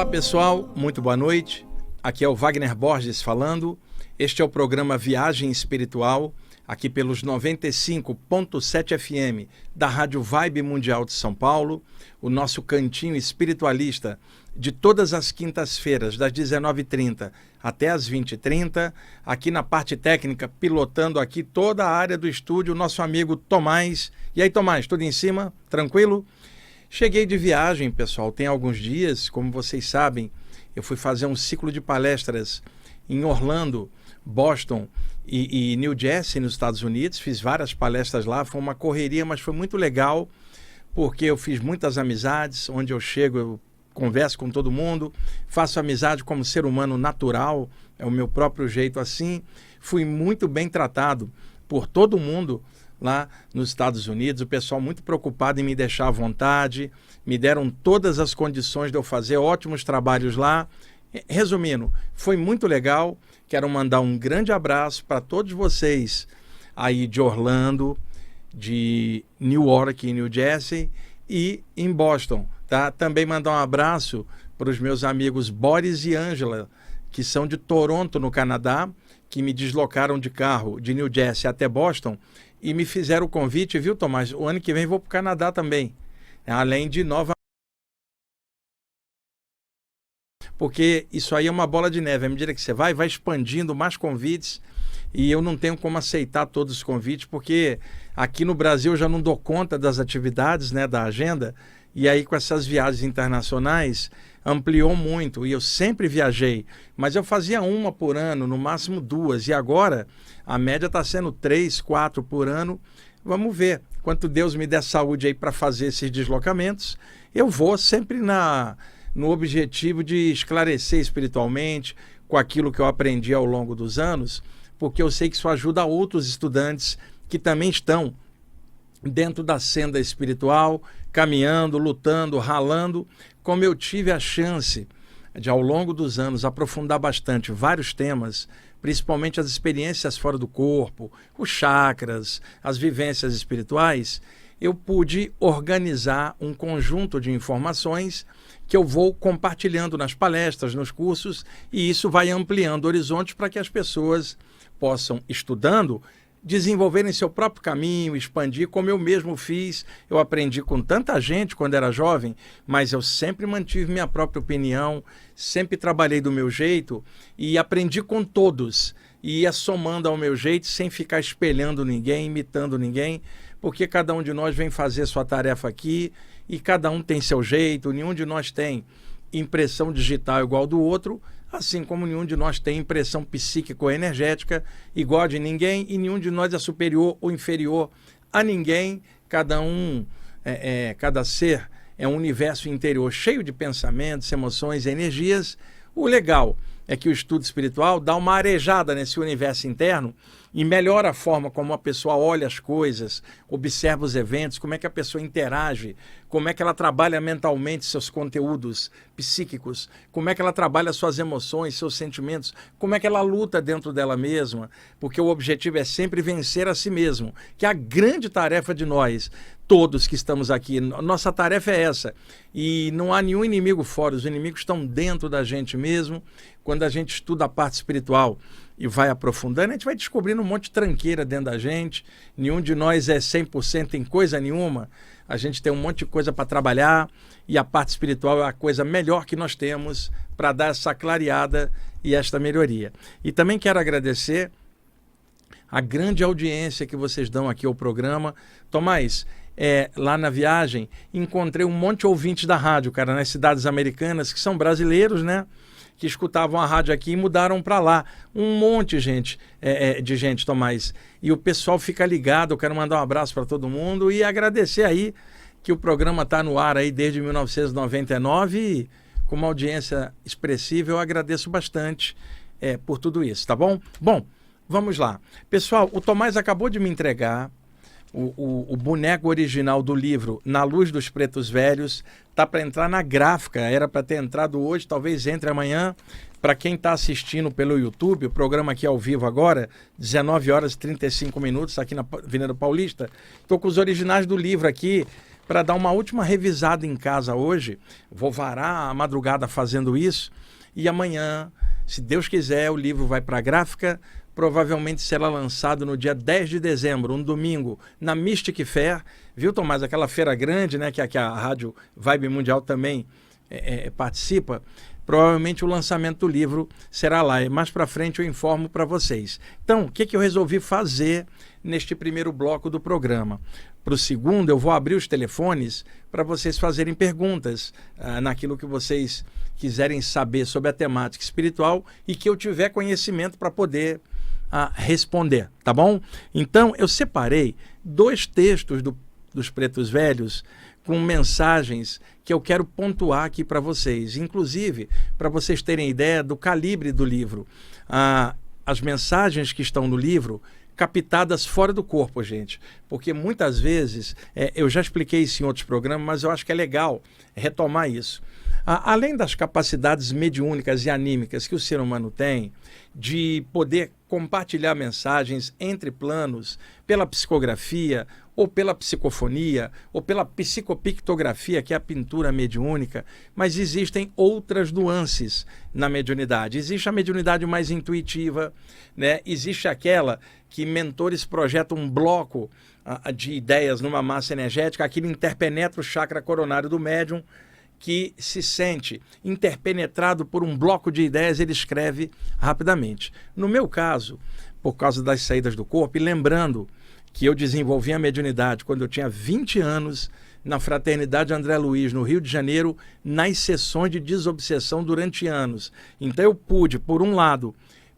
pessoal, muito boa noite. Aqui é o Wagner Borges falando. Este é o programa Viagem Espiritual, aqui pelos 95.7 FM da Rádio Vibe Mundial de São Paulo, o nosso cantinho espiritualista de todas as quintas-feiras, das 19h30 até as 20h30, aqui na parte técnica, pilotando aqui toda a área do estúdio, o nosso amigo Tomás. E aí, Tomás, tudo em cima? Tranquilo? Cheguei de viagem, pessoal, tem alguns dias, como vocês sabem, eu fui fazer um ciclo de palestras em Orlando, Boston e New Jersey, nos Estados Unidos. Fiz várias palestras lá, foi uma correria, mas foi muito legal, porque eu fiz muitas amizades. Onde eu chego, eu converso com todo mundo, faço amizade como ser humano natural, é o meu próprio jeito assim. Fui muito bem tratado por todo mundo lá nos Estados Unidos, o pessoal muito preocupado em me deixar à vontade, me deram todas as condições de eu fazer ótimos trabalhos lá. Resumindo, foi muito legal. Quero mandar um grande abraço para todos vocês aí de Orlando, de Newark, New Jersey e em Boston, tá? Também mandar um abraço para os meus amigos Boris e Angela, que são de Toronto, no Canadá, que me deslocaram de carro de New Jersey até Boston e me fizeram o convite, viu, Tomás? O ano que vem vou para o Canadá também, além de Nova. Porque isso aí é uma bola de neve. À medida que você vai expandindo mais convites, e eu não tenho como aceitar todos os convites, porque aqui no Brasil eu já não dou conta das atividades, né, da agenda, e aí com essas viagens internacionais ampliou muito, e eu sempre viajei, mas eu fazia uma por ano, no máximo duas, e agora a média está sendo 3, 4 por ano. Vamos ver, quanto Deus me der saúde aí para fazer esses deslocamentos, eu vou sempre no objetivo de esclarecer espiritualmente com aquilo que eu aprendi ao longo dos anos, porque eu sei que isso ajuda outros estudantes que também estão dentro da senda espiritual, caminhando, lutando, ralando, como eu tive a chance de, ao longo dos anos, aprofundar bastante vários temas, principalmente as experiências fora do corpo, os chakras, as vivências espirituais. Eu pude organizar um conjunto de informações que eu vou compartilhando nas palestras, nos cursos, e isso vai ampliando horizontes para que as pessoas possam, estudando, desenvolverem seu próprio caminho, expandir, como eu mesmo fiz. Eu aprendi com tanta gente quando era jovem, mas eu sempre mantive minha própria opinião, sempre trabalhei do meu jeito e aprendi com todos. E ia somando ao meu jeito, sem ficar espelhando ninguém, imitando ninguém, porque cada um de nós vem fazer sua tarefa aqui e cada um tem seu jeito, nenhum de nós tem impressão digital igual do outro, assim como nenhum de nós tem impressão psíquica ou energética igual a de ninguém, e nenhum de nós é superior ou inferior a ninguém. Cada cada ser é um universo interior cheio de pensamentos, emoções e energias. O legal é que o estudo espiritual dá uma arejada nesse universo interno e melhora a forma como a pessoa olha as coisas, observa os eventos, como é que a pessoa interage, como é que ela trabalha mentalmente seus conteúdos psíquicos, como é que ela trabalha suas emoções, seus sentimentos, como é que ela luta dentro dela mesma, porque o objetivo é sempre vencer a si mesmo, que é a grande tarefa de nós, todos que estamos aqui. Nossa tarefa é essa, e não há nenhum inimigo fora, os inimigos estão dentro da gente mesmo. Quando a gente estuda a parte espiritual e vai aprofundando, a gente vai descobrindo um monte de tranqueira dentro da gente. Nenhum de nós é 100% em coisa nenhuma. A gente tem um monte de coisa para trabalhar, e a parte espiritual é a coisa melhor que nós temos para dar essa clareada e esta melhoria. E também quero agradecer a grande audiência que vocês dão aqui ao programa. Tomás, lá na viagem, encontrei um monte de ouvintes da rádio, cara, nas cidades americanas, que são brasileiros, né? Que escutavam a rádio aqui e mudaram para lá. Um monte de gente, Tomás. E o pessoal fica ligado. Eu quero mandar um abraço para todo mundo e agradecer aí que o programa está no ar aí desde 1999 e com uma audiência expressiva. Eu agradeço bastante por tudo isso, tá bom? Bom, vamos lá. Pessoal, o Tomás acabou de me entregar o boneco original do livro Na Luz dos Pretos Velhos. Tá para entrar na gráfica, era para ter entrado hoje, talvez entre amanhã. Para quem está assistindo pelo YouTube, o programa aqui ao vivo agora, 19h35, aqui na Avenida Paulista. Estou com os originais do livro aqui, para dar uma última revisada em casa hoje. Vou varar a madrugada fazendo isso. E amanhã, se Deus quiser, o livro vai para a gráfica. Provavelmente será lançado no dia 10 de dezembro, um domingo, na Mystic Fair. Viu, Tomás? Aquela feira grande, né, que a Rádio Vibe Mundial também participa. Provavelmente o lançamento do livro será lá. E mais para frente eu informo para vocês. Então, o que eu resolvi fazer neste primeiro bloco do programa? Para o segundo, eu vou abrir os telefones para vocês fazerem perguntas naquilo que vocês quiserem saber sobre a temática espiritual e que eu tiver conhecimento para poder responder, tá bom? Então, eu separei 2 textos dos Pretos Velhos com mensagens que eu quero pontuar aqui para vocês. Inclusive, para vocês terem ideia do calibre do livro. As mensagens que estão no livro captadas fora do corpo, gente. Porque muitas vezes, eu já expliquei isso em outros programas, mas eu acho que é legal retomar isso. Além das capacidades mediúnicas e anímicas que o ser humano tem, de poder compartilhar mensagens entre planos, pela psicografia, ou pela psicofonia, ou pela psicopictografia, que é a pintura mediúnica, mas existem outras nuances na mediunidade. Existe a mediunidade mais intuitiva, né? Existe aquela que mentores projetam um bloco de ideias numa massa energética, aquilo interpenetra o chakra coronário do médium, que se sente interpenetrado por um bloco de ideias, ele escreve rapidamente. No meu caso, por causa das saídas do corpo, e lembrando que eu desenvolvi a mediunidade quando eu tinha 20 anos, na Fraternidade André Luiz, no Rio de Janeiro, nas sessões de desobsessão durante anos. Então eu pude, por um lado,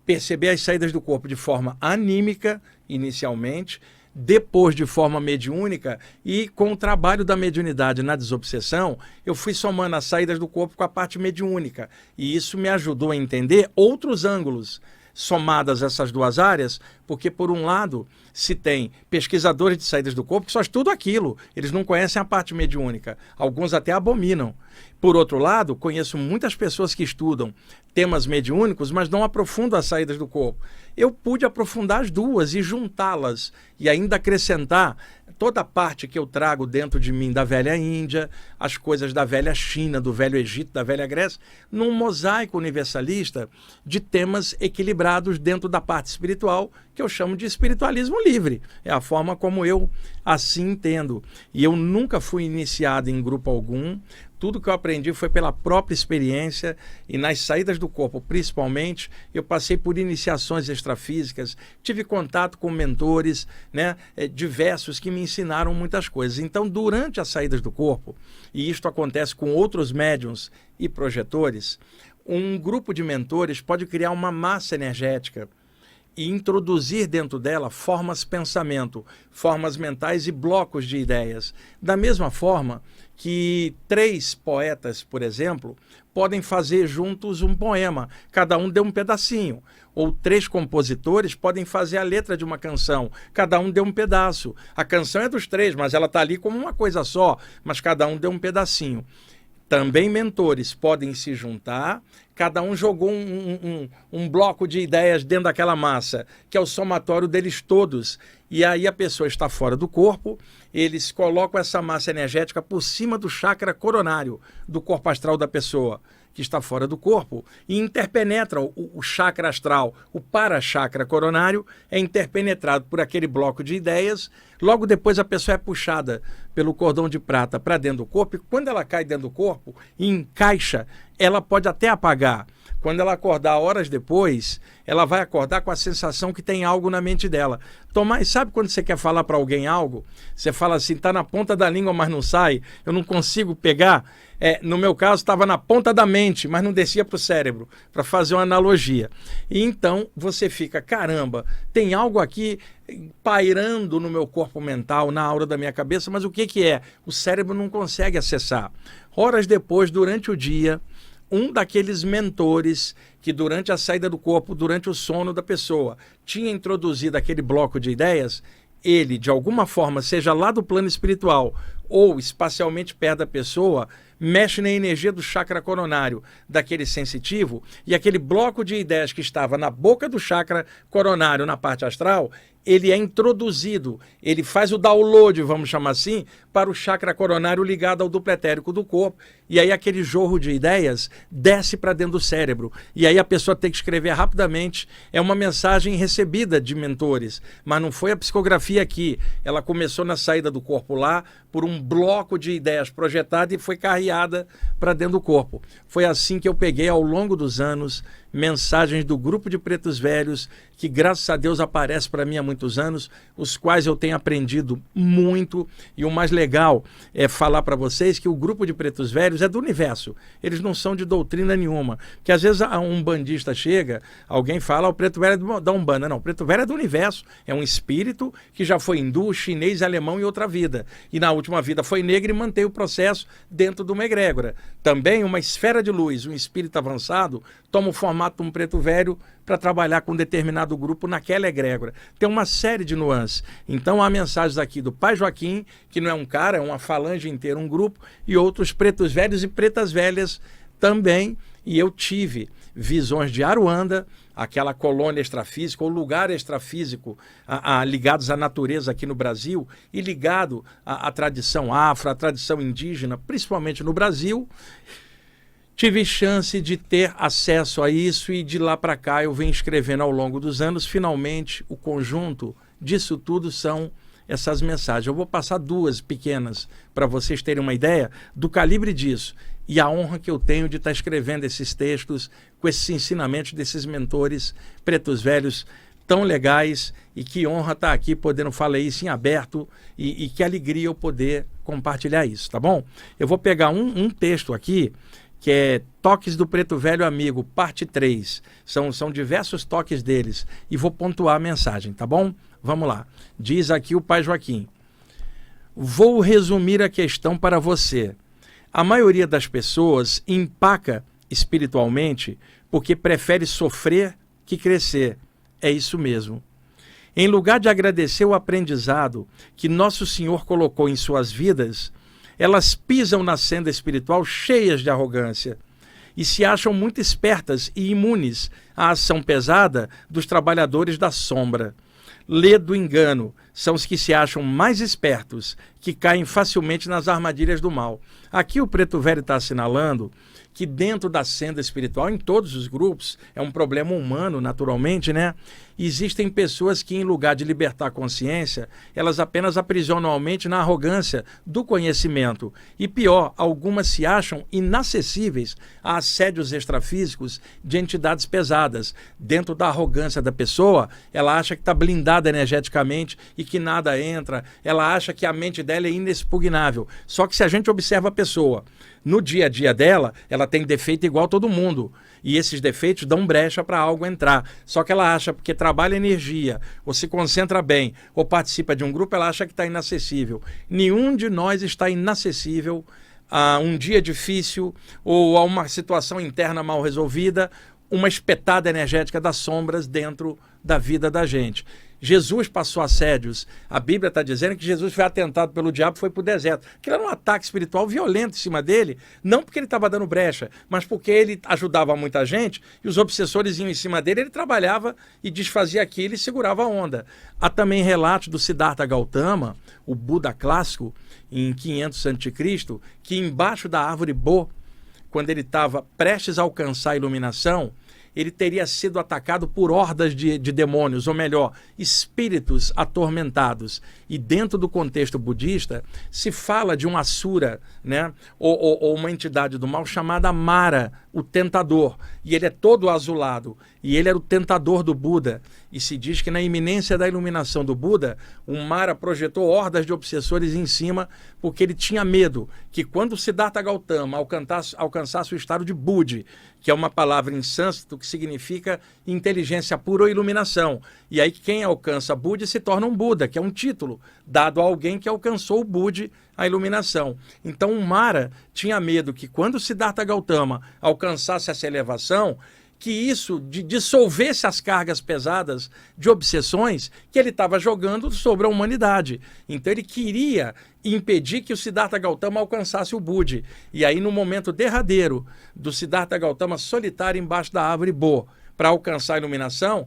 perceber as saídas do corpo de forma anímica, inicialmente, depois de forma mediúnica, e com o trabalho da mediunidade na desobsessão, eu fui somando as saídas do corpo com a parte mediúnica. E isso me ajudou a entender outros ângulos somadas essas 2 áreas, porque, por um lado, se tem pesquisadores de saídas do corpo que só estudam aquilo, eles não conhecem a parte mediúnica, alguns até abominam. Por outro lado, conheço muitas pessoas que estudam temas mediúnicos, mas não aprofundam as saídas do corpo. Eu pude aprofundar as 2 e juntá-las, e ainda acrescentar toda a parte que eu trago dentro de mim da velha Índia, as coisas da velha China, do velho Egito, da velha Grécia, num mosaico universalista de temas equilibrados dentro da parte espiritual, que eu chamo de espiritualismo livre. É a forma como eu assim entendo. E eu nunca fui iniciado em grupo algum. Tudo que eu aprendi foi pela própria experiência, e nas saídas do corpo, principalmente, eu passei por iniciações extrafísicas, tive contato com mentores, né, diversos, que me ensinaram muitas coisas. Então, durante as saídas do corpo, e isto acontece com outros médiuns e projetores, um grupo de mentores pode criar uma massa energética e introduzir dentro dela formas de pensamento, formas mentais e blocos de ideias. Da mesma forma que 3 poetas, por exemplo, podem fazer juntos um poema, cada um deu um pedacinho. Ou 3 compositores podem fazer a letra de uma canção, cada um deu um pedaço. A canção é dos 3, mas ela está ali como uma coisa só, mas cada um deu um pedacinho. Também mentores podem se juntar, cada um jogou um bloco de ideias dentro daquela massa, que é o somatório deles todos. E aí a pessoa está fora do corpo, eles colocam essa massa energética por cima do chakra coronário, do corpo astral da pessoa, que está fora do corpo, e interpenetram o chakra astral. O para-chakra coronário é interpenetrado por aquele bloco de ideias. Logo depois a pessoa é puxada pelo cordão de prata para dentro do corpo, e quando ela cai dentro do corpo e encaixa, ela pode até apagar. Quando ela acordar horas depois, ela vai acordar com a sensação que tem algo na mente dela. Tomás, sabe quando você quer falar para alguém algo? Você fala assim, está na ponta da língua, mas não sai, eu não consigo pegar. No meu caso, estava na ponta da mente, mas não descia para o cérebro, para fazer uma analogia. E então você fica, caramba, tem algo aqui pairando no meu corpo mental, na aura da minha cabeça, mas o que é? O cérebro não consegue acessar. Horas depois, durante o dia, um daqueles mentores que durante a saída do corpo, durante o sono da pessoa, tinha introduzido aquele bloco de ideias, ele, de alguma forma, seja lá do plano espiritual ou espacialmente perto da pessoa, mexe na energia do chakra coronário daquele sensitivo, e aquele bloco de ideias que estava na boca do chakra coronário, na parte astral, ele é introduzido, ele faz o download, vamos chamar assim, para o chakra coronário ligado ao duplo etérico do corpo. E aí aquele jorro de ideias desce para dentro do cérebro. E aí a pessoa tem que escrever rapidamente. É uma mensagem recebida de mentores, mas não foi a psicografia aqui. Ela começou na saída do corpo lá, por um bloco de ideias projetada e foi carreada para dentro do corpo. Foi assim que eu peguei ao longo dos anos mensagens do grupo de pretos velhos, que graças a Deus aparece para mim há muitos anos, os quais eu tenho aprendido muito. E o mais legal é falar para vocês que o grupo de pretos velhos é do universo, eles não são de doutrina nenhuma, que às vezes um bandista chega, alguém fala, o preto velho é da Umbanda. Não, o preto velho é do universo, é um espírito que já foi hindu, chinês, alemão em outra vida, e na última vida foi negro e mantém o processo dentro de uma egrégora. Também uma esfera de luz, um espírito avançado, toma o formato de um preto velho para trabalhar com um determinado grupo naquela egrégora. Tem uma série de nuances. Então há mensagens aqui do Pai Joaquim, que não é um cara, é uma falange inteira, um grupo, e outros pretos velhos e pretas velhas também. E eu tive visões de Aruanda, aquela colônia extrafísica, ou lugar extrafísico ligados à natureza aqui no Brasil, e ligado à tradição afro, à tradição indígena, principalmente no Brasil. Tive chance de ter acesso a isso e de lá para cá eu venho escrevendo ao longo dos anos. Finalmente, o conjunto disso tudo são essas mensagens. Eu vou passar duas pequenas para vocês terem uma ideia do calibre disso e a honra que eu tenho de estar escrevendo esses textos com esses ensinamentos desses mentores pretos velhos tão legais, e que honra estar aqui podendo falar isso em aberto e que alegria eu poder compartilhar isso, tá bom? Eu vou pegar um texto aqui que é Toques do Preto Velho Amigo, parte 3. São diversos toques deles. E vou pontuar a mensagem, tá bom? Vamos lá. Diz aqui o Pai Joaquim. Vou resumir a questão para você. A maioria das pessoas empaca espiritualmente porque prefere sofrer que crescer. É isso mesmo. Em lugar de agradecer o aprendizado que Nosso Senhor colocou em suas vidas, elas pisam na senda espiritual cheias de arrogância e se acham muito espertas e imunes à ação pesada dos trabalhadores da sombra. Lê do engano, são os que se acham mais espertos, que caem facilmente nas armadilhas do mal. Aqui o Preto Velho está assinalando que dentro da senda espiritual, em todos os grupos, é um problema humano, naturalmente, né? Existem pessoas que, em lugar de libertar a consciência, elas apenas aprisionam a mente na arrogância do conhecimento. E pior, algumas se acham inacessíveis a assédios extrafísicos de entidades pesadas. Dentro da arrogância da pessoa, ela acha que está blindada energeticamente e que nada entra. Ela acha que a mente dela é inexpugnável. Só que se a gente observa a pessoa, no dia a dia dela, ela tem defeito igual todo mundo. E esses defeitos dão brecha para algo entrar. Só que ela acha, porque trabalha energia, ou se concentra bem, ou participa de um grupo, ela acha que está inacessível. Nenhum de nós está inacessível a um dia difícil ou a uma situação interna mal resolvida, uma espetada energética das sombras dentro da vida da gente. Jesus passou assédios. A Bíblia está dizendo que Jesus foi atentado pelo diabo e foi para o deserto. Aquilo era um ataque espiritual violento em cima dele, não porque ele estava dando brecha, mas porque ele ajudava muita gente e os obsessores iam em cima dele, ele trabalhava e desfazia aquilo e segurava a onda. Há também relatos do Siddhartha Gautama, o Buda clássico, em 500 a.C., que embaixo da árvore Bo, quando ele estava prestes a alcançar a iluminação, ele teria sido atacado por hordas de demônios, ou melhor, espíritos atormentados. E dentro do contexto budista, se fala de um asura, né? ou uma entidade do mal chamada Mara, o tentador. E ele é todo azulado. E ele era o tentador do Buda. E se diz que na iminência da iluminação do Buda, o Mara projetou hordas de obsessores em cima, porque ele tinha medo que quando Siddhartha Gautama alcançasse o estado de Budi, que é uma palavra em sânscrito que significa inteligência pura ou iluminação. E aí quem alcança Budi se torna um Buda, que é um título dado a alguém que alcançou o Budi, a iluminação. Então o Mara tinha medo que quando Siddhartha Gautama alcançasse essa elevação, que isso dissolvesse as cargas pesadas de obsessões que ele estava jogando sobre a humanidade. Então ele queria impedir que o Siddhartha Gautama alcançasse o Budi. E aí no momento derradeiro do Siddhartha Gautama solitário embaixo da árvore Bo, para alcançar a iluminação,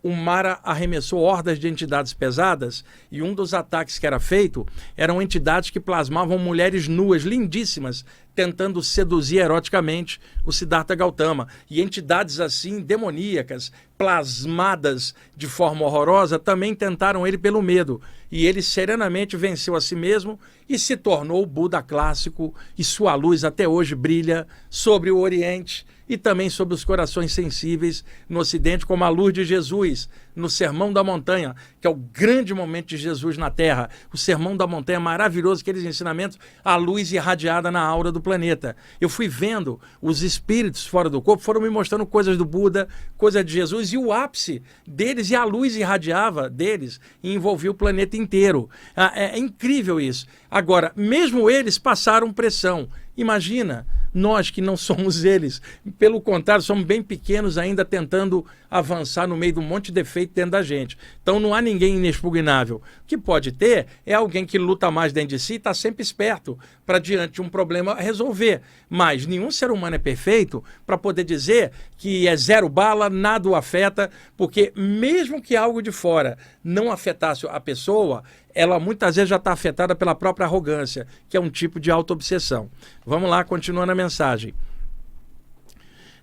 o Mara arremessou hordas de entidades pesadas e um dos ataques que era feito eram entidades que plasmavam mulheres nuas, lindíssimas, tentando seduzir eroticamente o Siddhartha Gautama. E entidades assim, demoníacas, plasmadas de forma horrorosa, também tentaram ele pelo medo. E ele serenamente venceu a si mesmo e se tornou o Buda clássico, e sua luz até hoje brilha sobre o Oriente e também sobre os corações sensíveis no Ocidente, como a luz de Jesus no Sermão da Montanha, que é o grande momento de Jesus na Terra. O Sermão da Montanha é maravilhoso, aqueles ensinamentos, a luz irradiada na aura do planeta. Eu fui vendo os espíritos fora do corpo, foram me mostrando coisas do Buda, coisas de Jesus, e o ápice deles, e a luz irradiava deles e envolvia o planeta inteiro. É incrível isso. Agora, mesmo eles passaram pressão. Imagina, nós que não somos eles, pelo contrário, somos bem pequenos ainda tentando avançar no meio de um monte de defeito dentro da gente. Então não há ninguém inexpugnável. O que pode ter é alguém que luta mais dentro de si e está sempre esperto para, diante de um problema, resolver. Mas nenhum ser humano é perfeito para poder dizer que é zero bala, nada o afeta, porque mesmo que algo de fora não afetasse a pessoa, ela muitas vezes já está afetada pela própria arrogância, que é um tipo de auto-obsessão. Vamos lá, continuando a mensagem.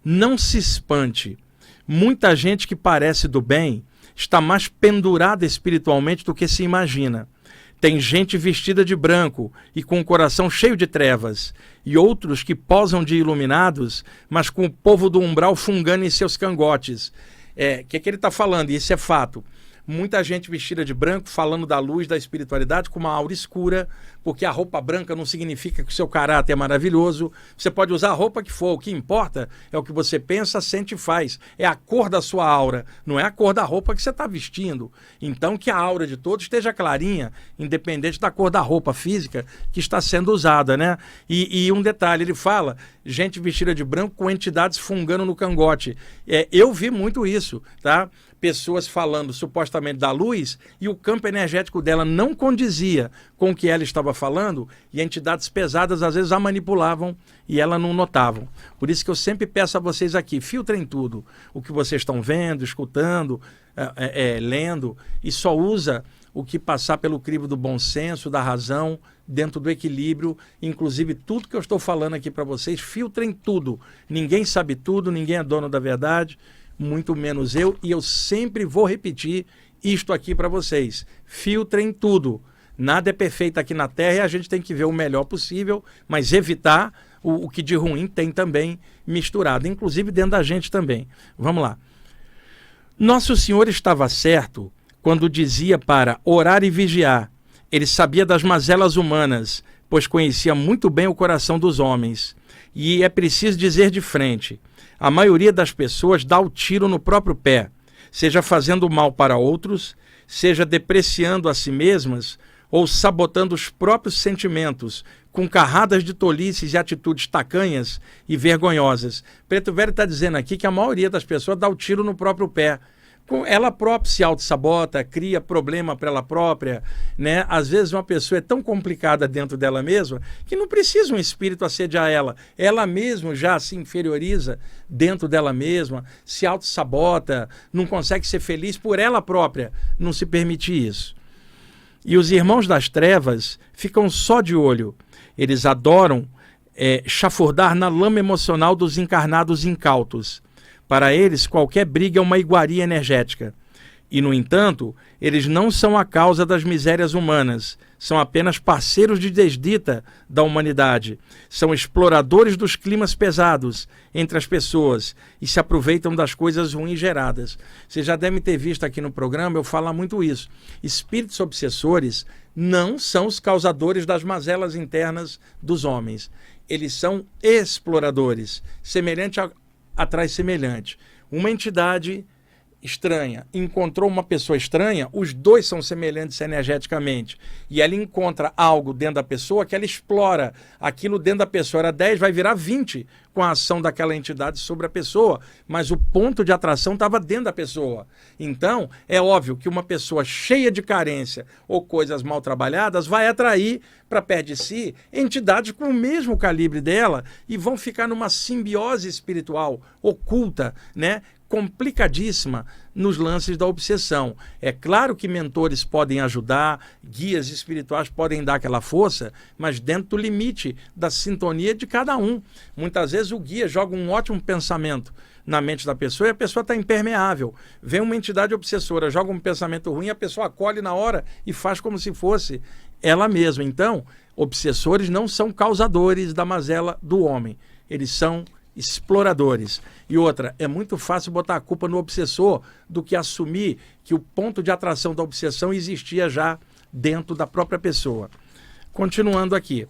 Não se espante. Muita gente que parece do bem está mais pendurada espiritualmente do que se imagina. Tem gente vestida de branco e com o coração cheio de trevas, e outros que posam de iluminados, mas com o povo do umbral fungando em seus cangotes. O que ele está falando? Isso é fato. Muita gente vestida de branco, falando da luz, da espiritualidade, com uma aura escura, porque a roupa branca não significa que o seu caráter é maravilhoso. Você pode usar a roupa que for, o que importa é o que você pensa, sente e faz. É a cor da sua aura, não é a cor da roupa que você está vestindo. Então que a aura de todos esteja clarinha, independente da cor da roupa física que está sendo usada, né? E um detalhe, ele fala, gente vestida de branco com entidades fungando no cangote. Eu vi muito isso, tá? Pessoas falando supostamente da luz e o campo energético dela não condizia com o que ela estava falando, e entidades pesadas às vezes a manipulavam e ela não notavam. Por isso que eu sempre peço a vocês aqui, filtrem tudo, o que vocês estão vendo, escutando, lendo, e só usa o que passar pelo crivo do bom senso, da razão, dentro do equilíbrio. Inclusive tudo que eu estou falando aqui para vocês, filtrem tudo. Ninguém sabe tudo, ninguém é dono da verdade, muito menos eu, e eu sempre vou repetir isto aqui para vocês. Filtrem tudo. Nada é perfeito aqui na Terra e a gente tem que ver o melhor possível, mas evitar o que de ruim tem também misturado, inclusive dentro da gente também. Vamos lá. Nosso Senhor estava certo quando dizia para orar e vigiar. Ele sabia das mazelas humanas, pois conhecia muito bem o coração dos homens. E é preciso dizer de frente, a maioria das pessoas dá o tiro no próprio pé, seja fazendo mal para outros, seja depreciando a si mesmas ou sabotando os próprios sentimentos com carradas de tolices e atitudes tacanhas e vergonhosas. Preto Velho está dizendo aqui que a maioria das pessoas dá o tiro no próprio pé. Ela própria se auto-sabota, cria problema para ela própria, né? Às vezes uma pessoa é tão complicada dentro dela mesma que não precisa um espírito assediar ela. Ela mesma já se inferioriza dentro dela mesma, se auto-sabota, não consegue ser feliz por ela própria, não se permite isso. E os irmãos das trevas ficam só de olho. Eles adoram chafurdar na lama emocional dos encarnados incautos. Para eles, qualquer briga é uma iguaria energética. E, no entanto, eles não são a causa das misérias humanas. São apenas parceiros de desdita da humanidade. São exploradores dos climas pesados entre as pessoas e se aproveitam das coisas ruins geradas. Vocês já devem ter visto aqui no programa eu falar muito isso. Espíritos obsessores não são os causadores das mazelas internas dos homens. Eles são exploradores, semelhante atrai semelhante. Uma entidade estranha encontrou uma pessoa estranha, os dois são semelhantes energeticamente, e ela encontra algo dentro da pessoa que ela explora. Aquilo dentro da pessoa era 10, vai virar 20 com a ação daquela entidade sobre a pessoa, mas o ponto de atração estava dentro da pessoa. Então, é óbvio que uma pessoa cheia de carência ou coisas mal trabalhadas vai atrair para perto de si entidades com o mesmo calibre dela e vão ficar numa simbiose espiritual oculta, né? complicadíssima nos lances da obsessão. É claro que mentores podem ajudar, guias espirituais podem dar aquela força, mas dentro do limite da sintonia de cada um. Muitas vezes o guia joga um ótimo pensamento na mente da pessoa e a pessoa está impermeável. Vem uma entidade obsessora, joga um pensamento ruim, a pessoa acolhe na hora e faz como se fosse ela mesma. Então, obsessores não são causadores da mazela do homem. Eles são exploradores. E outra, é muito fácil botar a culpa no obsessor do que assumir que o ponto de atração da obsessão existia já dentro da própria pessoa. Continuando aqui.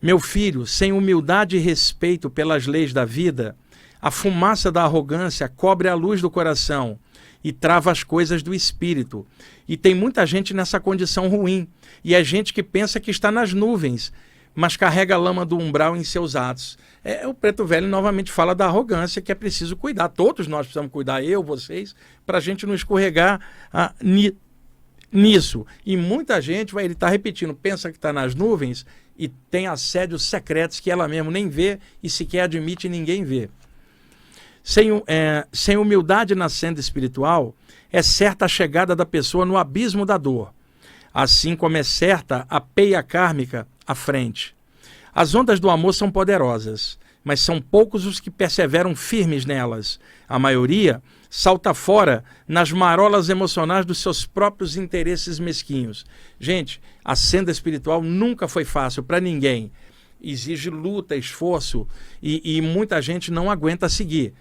Meu filho, sem humildade e respeito pelas leis da vida, a fumaça da arrogância cobre a luz do coração e trava as coisas do espírito. E tem muita gente nessa condição ruim. E é gente que pensa que está nas nuvens, mas carrega a lama do umbral em seus atos. O Preto Velho novamente fala da arrogância, que é preciso cuidar. Todos nós precisamos cuidar, eu, vocês, para a gente não escorregar nisso. E muita gente, ele está repetindo, pensa que está nas nuvens e tem assédios secretos que ela mesma nem vê e sequer admite ninguém vê. Sem humildade na senda espiritual, é certa a chegada da pessoa no abismo da dor, assim como é certa a peia kármica à frente. As ondas do amor são poderosas, mas são poucos os que perseveram firmes nelas. A maioria salta fora nas marolas emocionais dos seus próprios interesses mesquinhos. Gente, a senda espiritual nunca foi fácil para ninguém. Exige luta, esforço e muita gente não aguenta seguir.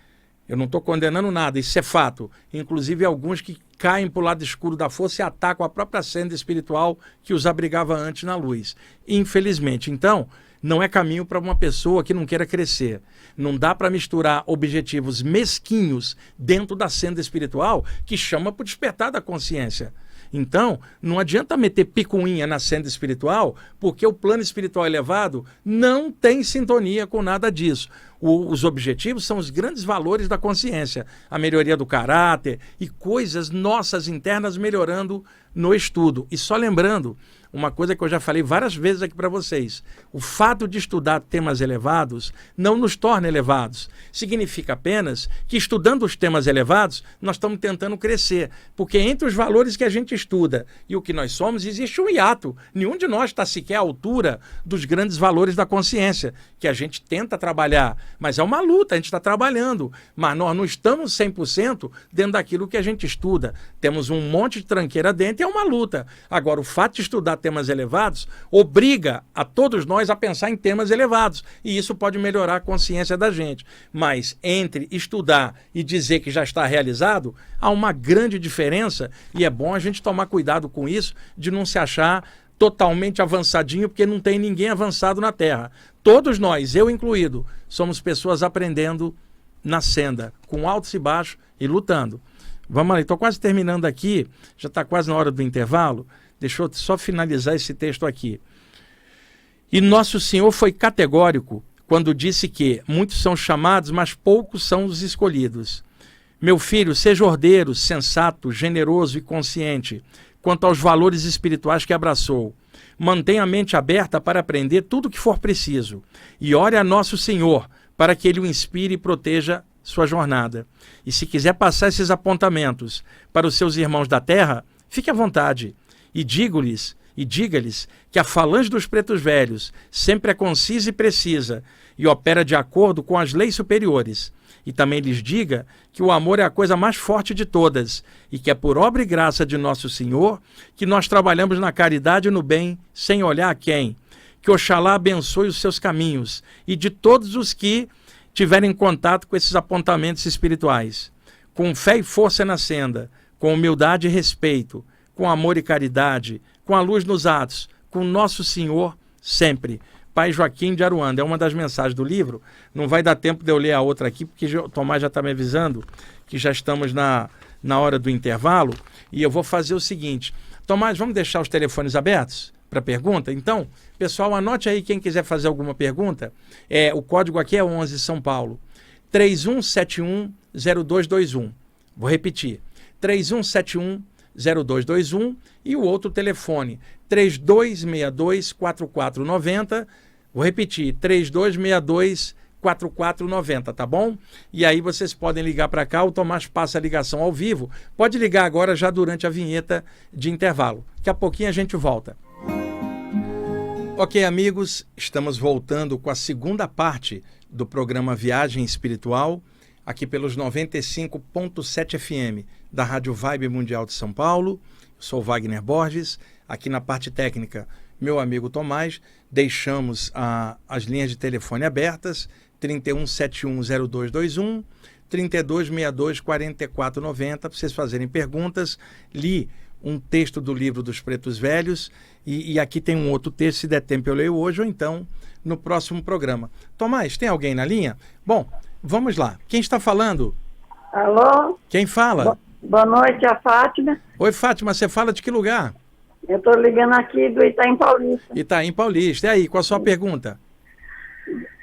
Eu não estou condenando nada, isso é fato. Inclusive alguns que caem para o lado escuro da força e atacam a própria senda espiritual que os abrigava antes na luz. Infelizmente. Então, não é caminho para uma pessoa que não queira crescer. Não dá para misturar objetivos mesquinhos dentro da senda espiritual que chama para o despertar da consciência. Então, não adianta meter picuinha na senda espiritual, porque o plano espiritual elevado não tem sintonia com nada disso. Os objetivos são os grandes valores da consciência, a melhoria do caráter e coisas nossas internas melhorando no estudo. E só lembrando, uma coisa que eu já falei várias vezes aqui para vocês, o fato de estudar temas elevados não nos torna elevados. Significa apenas que estudando os temas elevados, nós estamos tentando crescer, porque entre os valores que a gente estuda e o que nós somos, existe um hiato. Nenhum de nós está sequer à altura dos grandes valores da consciência, que a gente tenta trabalhar, mas é uma luta, a gente está trabalhando, mas nós não estamos 100% dentro daquilo que a gente estuda. Temos um monte de tranqueira dentro e é uma luta. Agora, o fato de estudar temas elevados obriga a todos nós a pensar em temas elevados, e isso pode melhorar a consciência da gente. Mas entre estudar e dizer que já está realizado, há uma grande diferença, e é bom a gente tomar cuidado com isso, de não se achar totalmente avançadinho, porque não tem ninguém avançado na Terra. Todos nós, eu incluído, somos pessoas aprendendo na senda, com altos e baixos e lutando. Vamos lá, estou quase terminando aqui, já está quase na hora do intervalo. Deixa eu só finalizar esse texto aqui. E Nosso Senhor foi categórico quando disse que muitos são chamados, mas poucos são os escolhidos. Meu filho, seja ordeiro, sensato, generoso e consciente quanto aos valores espirituais que abraçou. Mantenha a mente aberta para aprender tudo o que for preciso. E ore a Nosso Senhor para que Ele o inspire e proteja sua jornada. E se quiser passar esses apontamentos para os seus irmãos da terra, fique à vontade. E diga-lhes que a falange dos pretos velhos sempre é concisa e precisa e opera de acordo com as leis superiores. E também lhes diga que o amor é a coisa mais forte de todas e que é por obra e graça de Nosso Senhor que nós trabalhamos na caridade e no bem sem olhar a quem. Que Oxalá abençoe os seus caminhos e de todos os que tiverem contato com esses apontamentos espirituais. Com fé e força na senda, com humildade e respeito, com amor e caridade, com a luz nos atos, com Nosso Senhor sempre. Pai Joaquim de Aruanda, é uma das mensagens do livro. Não vai dar tempo de eu ler a outra aqui, porque o Tomás já está me avisando que já estamos na hora do intervalo. E eu vou fazer o seguinte. Tomás, vamos deixar os telefones abertos para pergunta? Então, pessoal, anote aí quem quiser fazer alguma pergunta. O código aqui é 11 São Paulo. 31710221. Vou repetir. 31710221 e o outro telefone 3262-4490. Vou repetir, 3262-4490. 4490, tá bom? E aí vocês podem ligar para cá, o Tomás passa a ligação ao vivo. Pode ligar agora já durante a vinheta de intervalo. Daqui a pouquinho a gente volta. Ok, amigos, estamos voltando com a segunda parte do programa Viagem Espiritual, aqui pelos 95.7 FM da Rádio Vibe Mundial de São Paulo. Eu sou Wagner Borges, aqui na parte técnica, meu amigo Tomás. Deixamos as linhas de telefone abertas, 31710221, 3262-4490, para vocês fazerem perguntas. Li um texto do livro dos Pretos Velhos e aqui tem um outro texto, se der tempo eu leio hoje ou então no próximo programa. Tomás, tem alguém na linha? Bom, vamos lá. Quem está falando? Alô? Quem fala? Boa noite, a Fátima. Oi, Fátima, você fala de que lugar? Eu estou ligando aqui do Itaim Paulista. Itaim Paulista. E aí, qual a sua pergunta?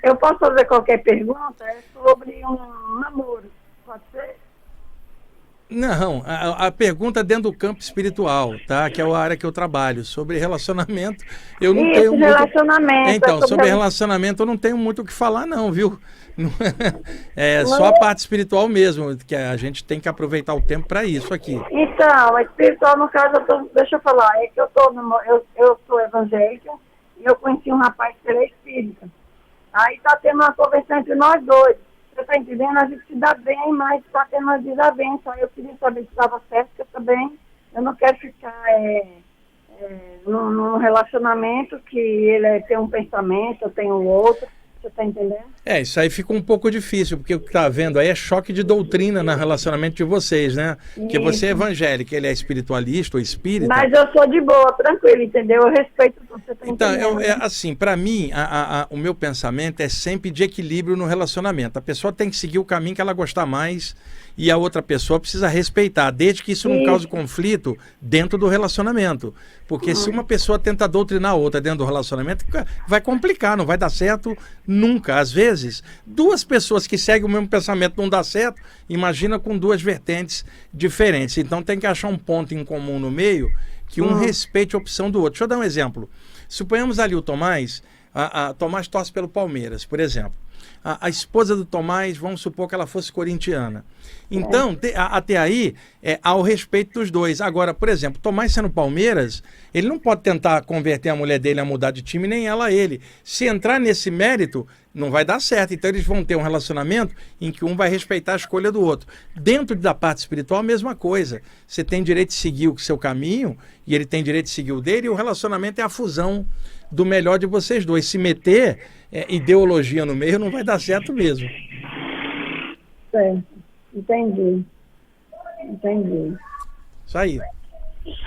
Eu posso fazer qualquer pergunta? É sobre um namoro. Pode ser? Não, a pergunta é dentro do campo espiritual, tá? Que é a área que eu trabalho. Sobre relacionamento, eu não tenho muito... relacionamento. Então, sobre relacionamento eu não tenho muito o que falar não, viu? É só a parte espiritual mesmo, que a gente tem que aproveitar o tempo para isso aqui. Então, a espiritual, no caso, deixa eu falar, é que eu sou evangélica e eu conheci um rapaz que ele é espírita. Aí tá tendo uma conversa entre nós dois. Você tá entendendo? A gente se dá bem, mas tá tendo uma desavença. Aí eu queria saber se estava certo, porque eu não quero ficar num relacionamento que ele tem um pensamento, eu tenho outro. Você tá entendendo? Isso aí fica um pouco difícil, porque o que tá vendo aí é choque de doutrina no relacionamento de vocês, né? Porque você é evangélico, ele é espiritualista ou espírita. Mas eu sou de boa, tranquilo, entendeu? Eu respeito o que você tá entendendo. Então, assim, para mim, o meu pensamento é sempre de equilíbrio no relacionamento. A pessoa tem que seguir o caminho que ela gostar mais e a outra pessoa precisa respeitar, desde que isso não cause conflito dentro do relacionamento. Porque se uma pessoa tenta doutrinar a outra dentro do relacionamento, vai complicar, não vai dar certo nunca. Às vezes, duas pessoas que seguem o mesmo pensamento não dá certo, imagina com duas vertentes diferentes. Então tem que achar um ponto em comum no meio que um respeite a opção do outro. Deixa eu dar um exemplo. Suponhamos ali o Tomás, Tomás torce pelo Palmeiras, por exemplo. A esposa do Tomás, vamos supor que ela fosse corintiana. Então, até aí, há o respeito dos dois. Agora, por exemplo, Tomás sendo Palmeiras, ele não pode tentar converter a mulher dele a mudar de time, nem ela a ele. Se entrar nesse mérito, não vai dar certo. Então, eles vão ter um relacionamento em que um vai respeitar a escolha do outro. Dentro da parte espiritual, a mesma coisa. Você tem direito de seguir o seu caminho e ele tem direito de seguir o dele, e o relacionamento é a fusão do melhor de vocês dois. Se meter ideologia no meio, não vai dar certo mesmo. Certo, entendi. Isso aí.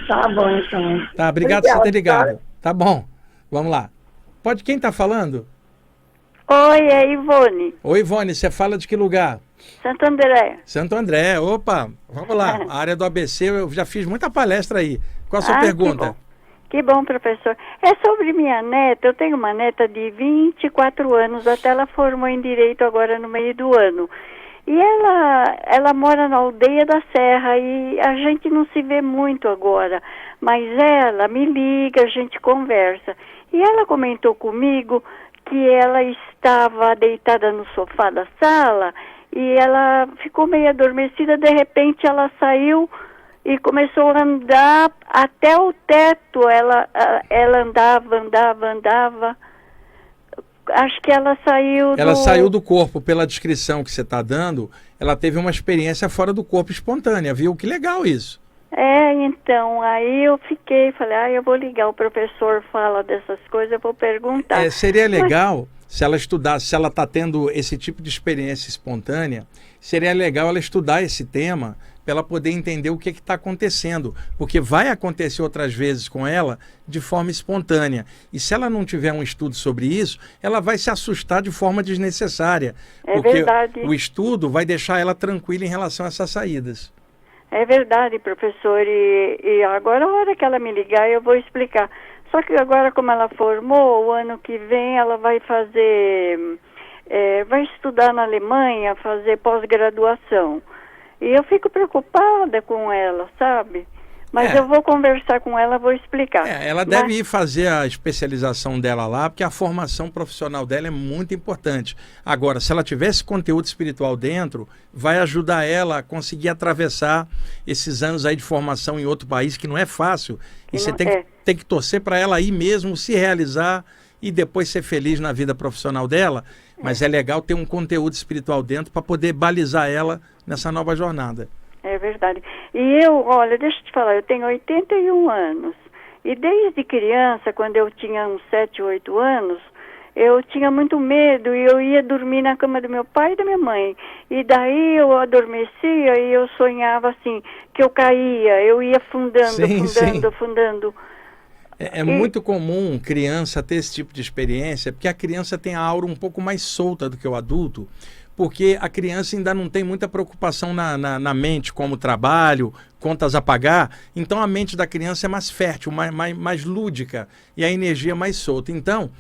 Tá bom, então. Tá, obrigado por você ter ligado. Tá bom, vamos lá. Quem tá falando? Oi, é Ivone. Oi, Ivone, você fala de que lugar? Santo André. Santo André, opa, vamos lá. A área do ABC, eu já fiz muita palestra aí. Qual a sua pergunta? Que bom, professor. É sobre minha neta. Eu tenho uma neta de 24 anos, até ela formou em Direito agora no meio do ano. E ela mora na aldeia da Serra e a gente não se vê muito agora. Mas ela me liga, a gente conversa. E ela comentou comigo que ela estava deitada no sofá da sala e ela ficou meio adormecida. De repente ela saiu e começou a andar até o teto. Ela andava. Acho que ela saiu saiu do corpo. Pela descrição que você está dando, ela teve uma experiência fora do corpo espontânea, viu? Que legal isso. Então, aí eu falei, eu vou ligar, o professor fala dessas coisas, eu vou perguntar. Seria legal se ela estudasse, se ela está tendo esse tipo de experiência espontânea, seria legal ela estudar esse tema para ela poder entender o que está acontecendo, porque vai acontecer outras vezes com ela de forma espontânea. E se ela não tiver um estudo sobre isso, ela vai se assustar de forma desnecessária, porque verdade. O estudo vai deixar ela tranquila em relação a essas saídas. É verdade, professor, e agora a hora que ela me ligar eu vou explicar. Só que agora, como ela formou, o ano que vem ela vai vai estudar na Alemanha, fazer pós-graduação. E eu fico preocupada com ela, sabe? Mas eu vou conversar com ela, vou explicar. Ela deve ir fazer a especialização dela lá, porque a formação profissional dela é muito importante. Agora, se ela tivesse conteúdo espiritual dentro, vai ajudar ela a conseguir atravessar esses anos aí de formação em outro país, que não é fácil. E você tem que torcer para ela ir mesmo, se realizar e depois ser feliz na vida profissional dela. Mas é legal ter um conteúdo espiritual dentro para poder balizar ela nessa nova jornada. É verdade. E olha, deixa eu te falar, eu tenho 81 anos. E desde criança, quando eu tinha uns 7, 8 anos, eu tinha muito medo e eu ia dormir na cama do meu pai e da minha mãe. E daí eu adormecia e eu sonhava assim, que eu caía, eu ia afundando. É muito comum criança ter esse tipo de experiência, porque a criança tem a aura um pouco mais solta do que o adulto, porque a criança ainda não tem muita preocupação na mente, como trabalho, contas a pagar. Então a mente da criança é mais fértil, mais lúdica e a energia mais solta. Então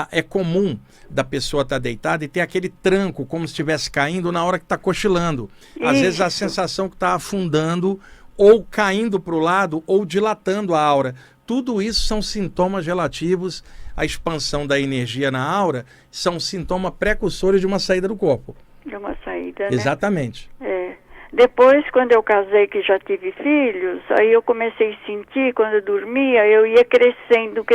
é comum da pessoa estar deitada e ter aquele tranco, como se estivesse caindo na hora que está cochilando. Às vezes a sensação que está afundando ou caindo para o lado ou dilatando a aura. Tudo isso são sintomas relativos à expansão da energia na aura, são sintomas precursores de uma saída do corpo. De uma saída, né? Exatamente. Depois, quando eu casei, que já tive filhos, aí eu comecei a sentir, quando eu dormia, eu ia crescendo,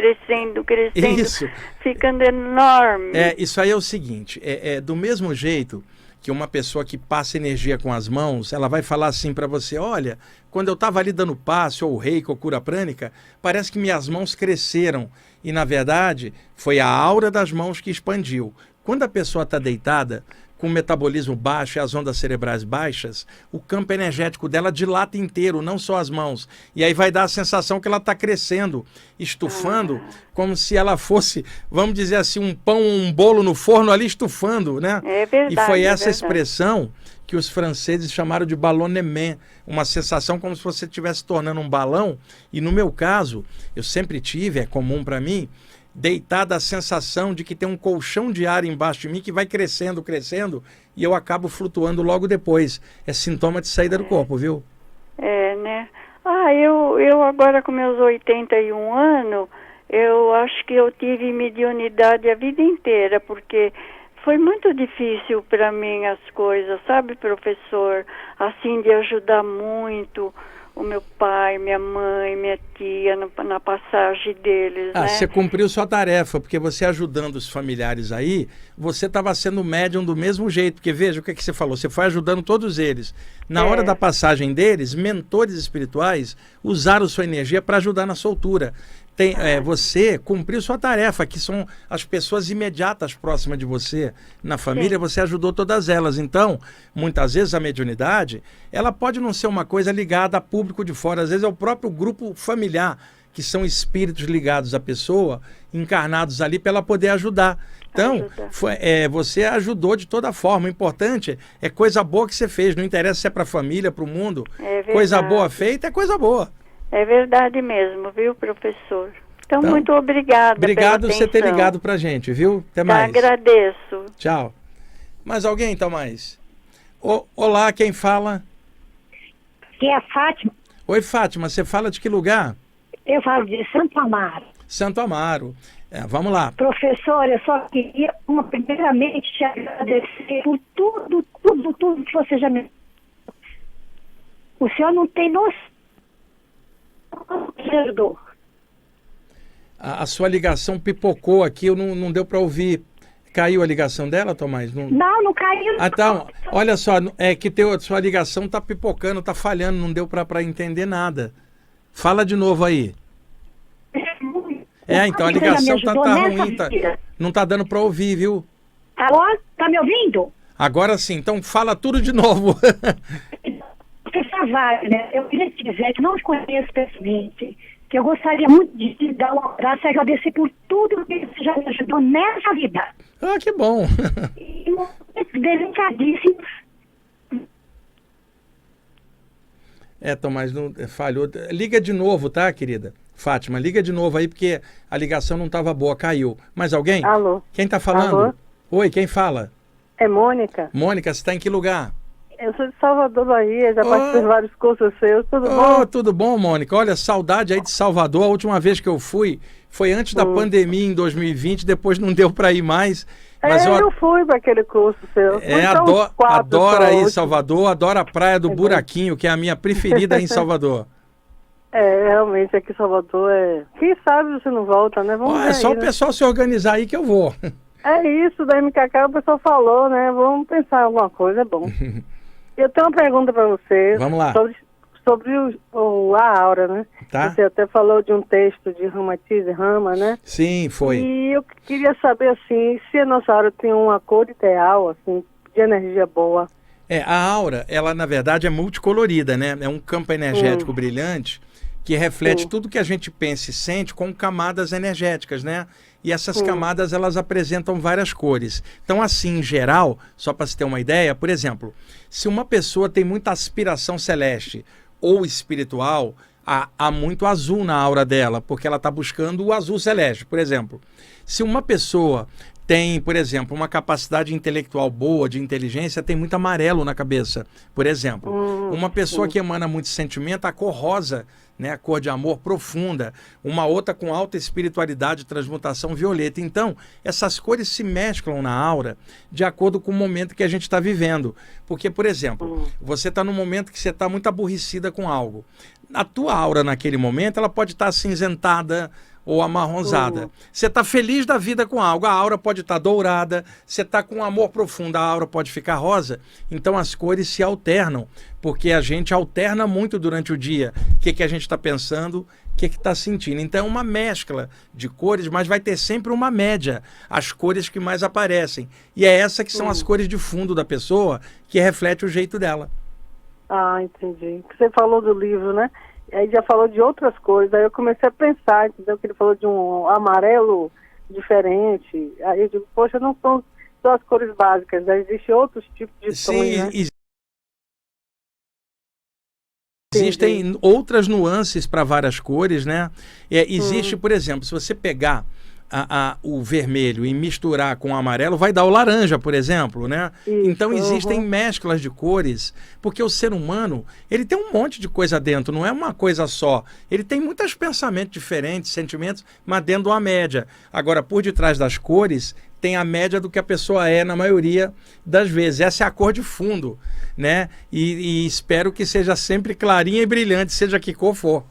Isso. ficando enorme. Isso aí é o seguinte, do mesmo jeito que uma pessoa que passa energia com as mãos, ela vai falar assim para você, olha, quando eu estava ali dando passe, ou reiki, ou cura prânica, parece que minhas mãos cresceram. E, na verdade, foi a aura das mãos que expandiu. Quando a pessoa está deitada, com o metabolismo baixo e as ondas cerebrais baixas, o campo energético dela dilata inteiro, não só as mãos. E aí vai dar a sensação que ela está crescendo, estufando, como se ela fosse, vamos dizer assim, um pão, um bolo no forno ali estufando, né? É verdade. E foi essa expressão que os franceses chamaram de ballonnement, uma sensação como se você estivesse tornando um balão. E no meu caso, eu sempre tive, é comum para mim, deitada a sensação de que tem um colchão de ar embaixo de mim que vai crescendo, e eu acabo flutuando logo depois. É sintoma de saída do corpo, viu? Né? Eu agora com meus 81 anos, eu acho que eu tive mediunidade a vida inteira, porque foi muito difícil para mim as coisas, sabe, professor? Assim, de ajudar muito o meu pai, minha mãe, minha tia, na passagem deles, né? Você cumpriu sua tarefa, porque você ajudando os familiares aí, você estava sendo médium do mesmo jeito, porque veja o que você falou, você foi ajudando todos eles. Na hora da passagem deles, mentores espirituais usaram sua energia para ajudar na soltura. Você cumpriu sua tarefa, que são as pessoas imediatas próximas de você na família. Sim. Você ajudou todas elas. Então, muitas vezes a mediunidade, ela pode não ser uma coisa ligada a público de fora, às vezes é o próprio grupo familiar, que são espíritos ligados à pessoa, encarnados ali para ela poder ajudar. Então, você ajudou de toda forma. O importante é coisa boa que você fez, não interessa se é para a família, para o mundo. Coisa boa feita é coisa boa. É verdade mesmo, viu, professor? Então, muito obrigada. Obrigado por você ter ligado pra gente, viu? Até mais. Agradeço. Tchau. Mais alguém, Tomás? Olá, quem fala? Que é a Fátima. Oi, Fátima, você fala de que lugar? Eu falo de Santo Amaro. Santo Amaro. Vamos lá. Professor, eu só queria, primeiramente, te agradecer por tudo que você já me... O senhor não tem noção. A sua ligação pipocou aqui, não deu para ouvir. Caiu a ligação dela, Tomás? Não caiu. Então, olha só, é que sua ligação está pipocando, está falhando, não deu para entender nada. Fala de novo aí. Então a ligação tá ruim, não tá dando para ouvir, viu? Alô? Tá me ouvindo? Agora sim, então fala tudo de novo. Professor Wagner, eu queria te dizer que não te conheço pessoalmente, que eu gostaria muito de te dar um abraço e agradecer por tudo que você já me ajudou nessa vida. Ah, que bom. E momentos delicadíssimos. Tomás, falhou. Liga de novo, tá, querida? Fátima, liga de novo aí, porque a ligação não estava boa, caiu. Mais alguém? Alô? Quem tá falando? Alô? Oi, quem fala? É Mônica. Mônica, você está em que lugar? Eu sou de Salvador, Bahia, já participei de vários cursos seus, tudo bom? Tudo bom, Mônica? Olha, saudade aí de Salvador. A última vez que eu fui foi antes da pandemia, em 2020, depois não deu para ir mais. Mas eu fui para aquele curso seu. Adoro aí Salvador, adoro a praia do Buraquinho, que é a minha preferida em Salvador. Realmente aqui em Salvador Quem sabe você não volta, né? Vamos ver É só aí, o pessoal se organizar aí que eu vou. É isso, da MKK o pessoal falou, né? Vamos pensar em alguma coisa, é bom. Eu tenho uma pergunta para você. Vamos lá. Sobre a aura, né? Tá. Você até falou de um texto de Ramatiz Rama, né? Sim, foi. E eu queria saber, assim, se a nossa aura tem uma cor ideal, assim, de energia boa. A aura, ela na verdade é multicolorida, né? É um campo energético brilhante que reflete tudo que a gente pensa e sente com camadas energéticas, né? E essas camadas, elas apresentam várias cores. Então, assim, em geral, só para você ter uma ideia, por exemplo, se uma pessoa tem muita aspiração celeste ou espiritual, há muito azul na aura dela, porque ela está buscando o azul celeste, por exemplo. Se uma pessoa tem, por exemplo, uma capacidade intelectual boa, de inteligência, tem muito amarelo na cabeça, por exemplo. Uma pessoa que emana muito sentimento, a cor rosa, né, a cor de amor profunda. Uma outra com alta espiritualidade, transmutação violeta. Então, essas cores se mesclam na aura de acordo com o momento que a gente está vivendo. Porque, por exemplo, você está num momento que você está muito aborrecida com algo. A tua aura naquele momento, ela pode estar acinzentada ou amarronzada. Você está feliz da vida com algo, a aura pode estar dourada. Você está com amor profundo, a aura pode ficar rosa. Então as cores se alternam, porque a gente alterna muito durante o dia. O que a gente está pensando, o que está sentindo. Então é uma mescla de cores, mas vai ter sempre uma média, as cores que mais aparecem. E é essa que são as cores de fundo da pessoa, que reflete o jeito dela. Ah, entendi. Você falou do livro, né? Aí já falou de outras cores, aí eu comecei a pensar, entendeu? Que ele falou de um amarelo diferente. Aí eu digo, poxa, não são só as cores básicas, né? Existem outros tipos de tons, né? Existem outras nuances para várias cores, né? Existe, por exemplo, se você pegar o vermelho e misturar com o amarelo, vai dar o laranja, por exemplo, né? Isso, então existem mesclas de cores, porque o ser humano, ele tem um monte de coisa dentro, não é uma coisa só. Ele tem muitos pensamentos diferentes, sentimentos, mas dentro de uma média. Agora, por detrás das cores, tem a média do que a pessoa é na maioria das vezes. Essa é a cor de fundo, né? E espero que seja sempre clarinha e brilhante, seja que cor for.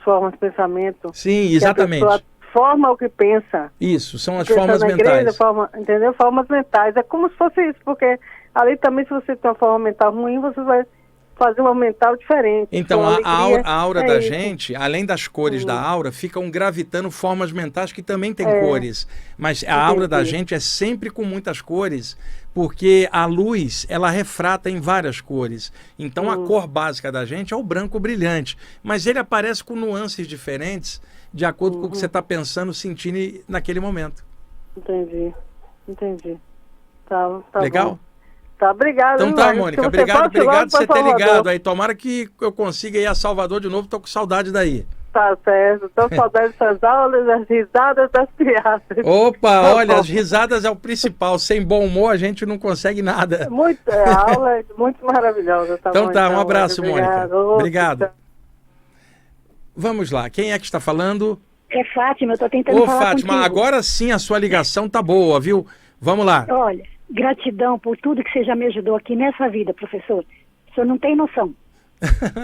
Formas de pensamento. Sim, exatamente. A pessoa forma o que pensa. Isso, são as pensa formas na mentais. Igreja, entendeu? Formas mentais. É como se fosse isso, porque ali também, se você tem uma forma mental ruim, você vai fazer uma mental diferente. Então, a aura da isso. gente, além das cores da aura, ficam gravitando formas mentais que também têm cores. Mas a aura da gente é sempre com muitas cores, porque a luz, ela refrata em várias cores. Então, a cor básica da gente é o branco brilhante. Mas ele aparece com nuances diferentes, de acordo com o que você está pensando, sentindo naquele momento. Entendi. Tá Legal? Bom. Tá, obrigado. Então tá, Mônica, obrigado por você ter ligado aí. Tomara que eu consiga ir a Salvador de novo, tô com saudade daí. Tá certo, tô com saudade dessas aulas, das risadas das crianças. Opa, olha, as risadas é o principal. Sem bom humor a gente não consegue nada. A aula é muito maravilhosa. Tá então bom, tá, um abraço, obrigado. Mônica. Obrigado. Vamos lá, quem é que está falando? É Fátima, eu tô tentando falar Fátima, contigo. agora sim a sua ligação tá boa, viu? Vamos lá. Olha, gratidão por tudo que você já me ajudou aqui nessa vida, professor. O senhor não tem noção.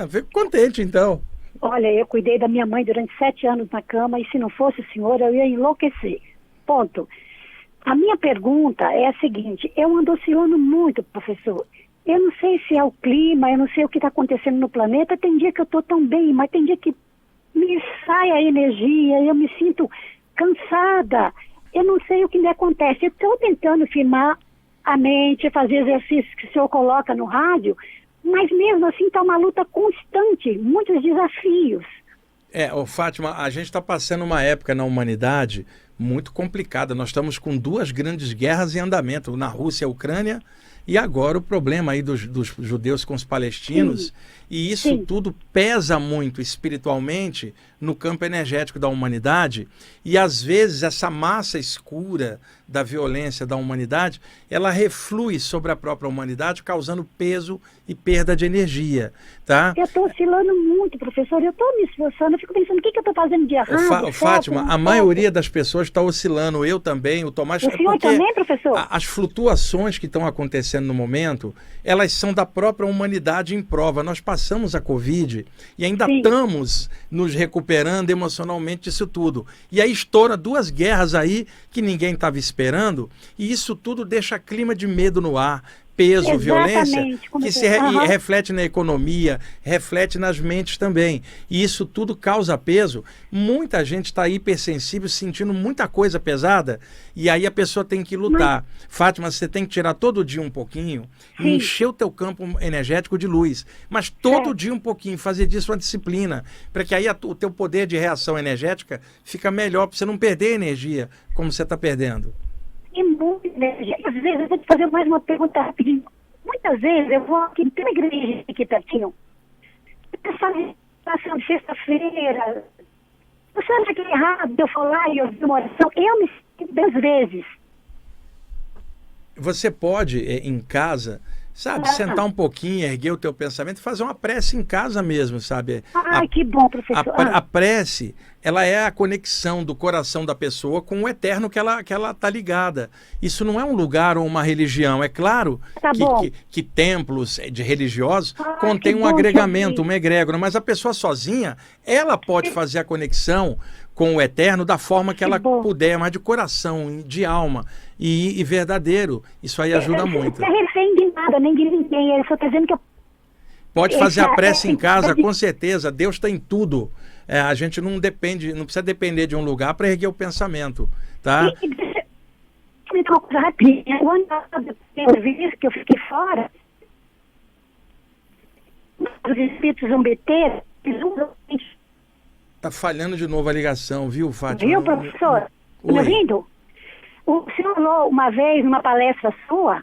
Fico contente, então. Olha, eu cuidei da minha mãe durante 7 anos na cama e se não fosse o senhor, eu ia enlouquecer. Ponto. A minha pergunta é a seguinte, eu ando oscilando muito, professor. Eu não sei se é o clima, eu não sei o que está acontecendo no planeta. Tem dia que eu estou tão bem, mas tem dia que me sai a energia, eu me sinto cansada. Eu não sei o que me acontece. Eu estou tentando firmar a mente, fazer exercícios que o senhor coloca no rádio, mas mesmo assim está uma luta constante, muitos desafios. Fátima, a gente está passando uma época na humanidade muito complicada. Nós estamos com 2 grandes guerras em andamento, na Rússia e a Ucrânia, E agora o problema aí dos judeus com os palestinos, Sim. e isso Sim. tudo pesa muito espiritualmente no campo energético da humanidade, e às vezes essa massa escura da violência da humanidade, ela reflui sobre a própria humanidade, causando peso e perda de energia, tá? Eu estou oscilando muito, professor. Eu estou me esforçando. Eu fico pensando, o que eu estou fazendo de errado? Fátima, certo, a maioria das pessoas está oscilando, eu também, o Tomás... O senhor também, professor? As flutuações que estão acontecendo no momento, elas são da própria humanidade em prova. Nós passamos a Covid e ainda Sim. estamos nos recuperando emocionalmente disso tudo. E aí estoura 2 guerras aí que ninguém estava esperando, e isso tudo deixa clima de medo no ar, peso, Exatamente, violência, como que você- se Aham. reflete na economia, reflete nas mentes também. E isso tudo causa peso. Muita gente está hipersensível, sentindo muita coisa pesada, e aí a pessoa tem que lutar. Fátima, você tem que tirar todo dia um pouquinho e Sim. encher o teu campo energético de luz. Mas todo Certo. dia um pouquinho, fazer disso uma disciplina, para que aí o teu poder de reação energética fica melhor, para você não perder energia como você está perdendo. E muita energia. Às vezes, eu vou te fazer mais uma pergunta rapidinho. Muitas vezes eu vou aqui, tem uma igreja aqui pertinho. Passando de sexta-feira. Você acha que é errado eu falar e ouvir uma oração? Eu me sinto 10 vezes. Você pode, em casa, sabe, Ah. sentar um pouquinho, erguer o teu pensamento e fazer uma prece em casa mesmo, sabe? Ai, que bom, professor. A prece, ela é a conexão do coração da pessoa com o eterno que ela tá ligada. Isso não é um lugar ou uma religião. É claro Tá bom. que templos de religiosos contêm que um bom te agregamento, ouvir. uma egrégora, mas a pessoa sozinha, ela pode fazer a conexão com o eterno da forma que ela bom. puder, mas de coração, de alma e verdadeiro. Isso aí ajuda muito. Não é refém de nada, nem de ninguém. Eu só estou dizendo que eu... Pode fazer a Essa- prece em casa, essa- com certeza. Deus tem tudo. A gente não precisa depender de um lugar para erguer o pensamento, tá? E deixa eu comentar uma coisa rapidinha. O ano passado, eu vi isso, que eu fiquei fora. Os espíritos zombeteiros, eles usam... Tá falhando de novo a ligação, viu, Fátima? Viu, professor? Tá me Oi. ouvindo? O senhor falou uma vez, numa palestra sua,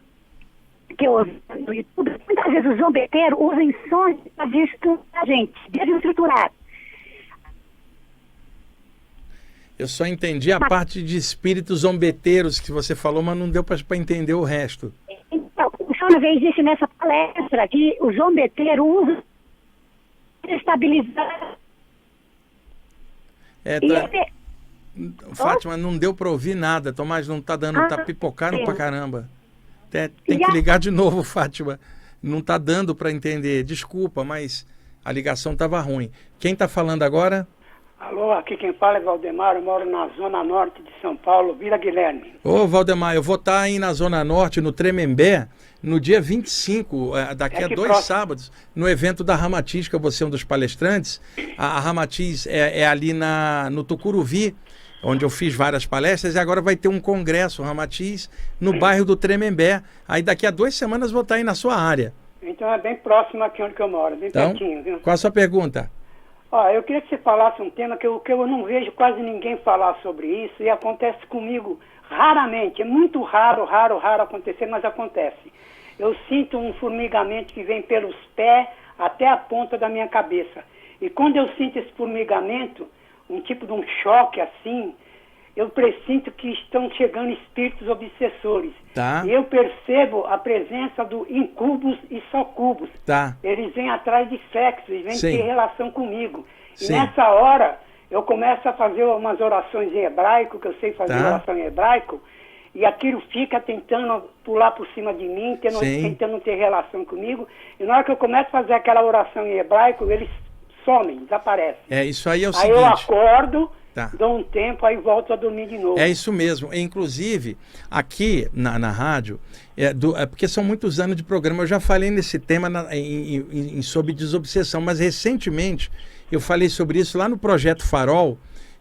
que eu ouvi no YouTube, muitas vezes os zombeteiros usam sons para destruir a gente, desestruturar. Eu só entendi a parte de espíritos zombeteiros que você falou, mas não deu para entender o resto. Então, o senhor uma vez disse nessa palestra que o zombeteiro usa para estabilizar. Fátima, não deu para ouvir nada. Tomás, não tá dando, tá pipocando sim. pra caramba. Tem que ligar de novo, Fátima. Não tá dando para entender. Desculpa, mas a ligação tava ruim. Quem tá falando agora? Alô, aqui quem fala é Valdemar, eu moro na zona norte de São Paulo, Vila Guilherme. Ô, Valdemar, eu vou estar aí na Zona Norte, no Tremembé, no dia 25, daqui a 2 próximo. sábados, no evento da Ramatiz, que eu vou ser um dos palestrantes. A Ramatiz é ali no Tucuruvi, onde eu fiz várias palestras, e agora vai ter um congresso Ramatiz no bairro do Tremembé. Aí daqui a 2 semanas vou estar aí na sua área. Então é bem próximo aqui onde que eu moro, bem Então, pertinho, viu? qual a sua pergunta? Ó, eu queria que você falasse um tema que eu não vejo quase ninguém falar sobre isso e acontece comigo raramente, é muito raro acontecer, mas acontece. Eu sinto um formigamento que vem pelos pés até a ponta da minha cabeça. E quando eu sinto esse formigamento, um tipo de um choque assim, eu pressinto que estão chegando espíritos obsessores. Tá. E eu percebo a presença do incubus e socubus. Tá. Eles vêm atrás de sexo, eles vêm Sim. ter relação comigo. E Sim. nessa hora, eu começo a fazer umas orações em hebraico, que eu sei fazer Tá. oração em hebraico, e aquilo fica tentando pular por cima de mim, Sim. tentando ter relação comigo. E na hora que eu começo a fazer aquela oração em hebraico, eles somem, desaparecem. Isso aí é o Aí eu seguinte. acordo, Tá. dou um tempo, aí volto a dormir de novo. É isso mesmo. Inclusive, aqui na rádio, porque são muitos anos de programa, eu já falei nesse tema sobre desobsessão, mas recentemente eu falei sobre isso lá no Projeto Farol,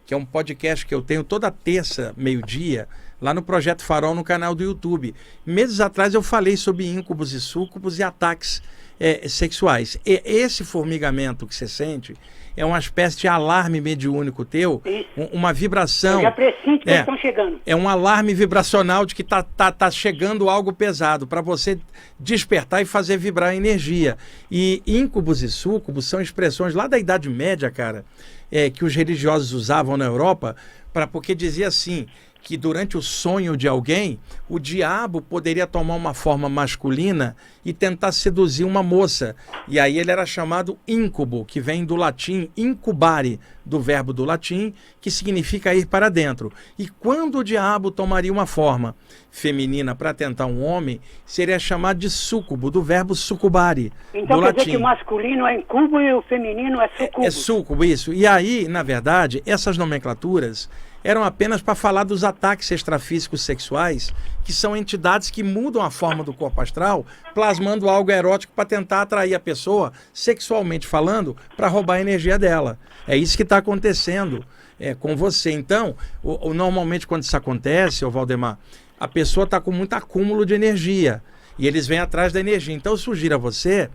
que é um podcast que eu tenho toda terça, meio-dia, lá no Projeto Farol, no canal do YouTube. Meses atrás eu falei sobre íncubos e súcubos e ataques sexuais. E esse formigamento que você sente é uma espécie de alarme mediúnico teu, uma vibração. Eu já pressinto que eles estão chegando. É um alarme vibracional de que tá chegando algo pesado, para você despertar e fazer vibrar a energia. E íncubos e súcubos são expressões lá da Idade Média, cara, que os religiosos usavam na Europa, porque dizia assim, que durante o sonho de alguém, o diabo poderia tomar uma forma masculina e tentar seduzir uma moça. E aí ele era chamado íncubo, que vem do latim incubare, do verbo do latim, que significa ir para dentro. E quando o diabo tomaria uma forma feminina para tentar um homem, seria chamado de súcubo, do verbo sucubare, então do quer latim. dizer que o masculino é incubo e o feminino é sucubo. É súcubo, isso. E aí, na verdade, essas nomenclaturas eram apenas para falar dos ataques extrafísicos sexuais, que são entidades que mudam a forma do corpo astral, plasmando algo erótico para tentar atrair a pessoa, sexualmente falando, para roubar a energia dela. É isso que está acontecendo com você. Então, normalmente quando isso acontece, Valdemar, a pessoa está com muito acúmulo de energia e eles vêm atrás da energia. Então, eu sugiro a você,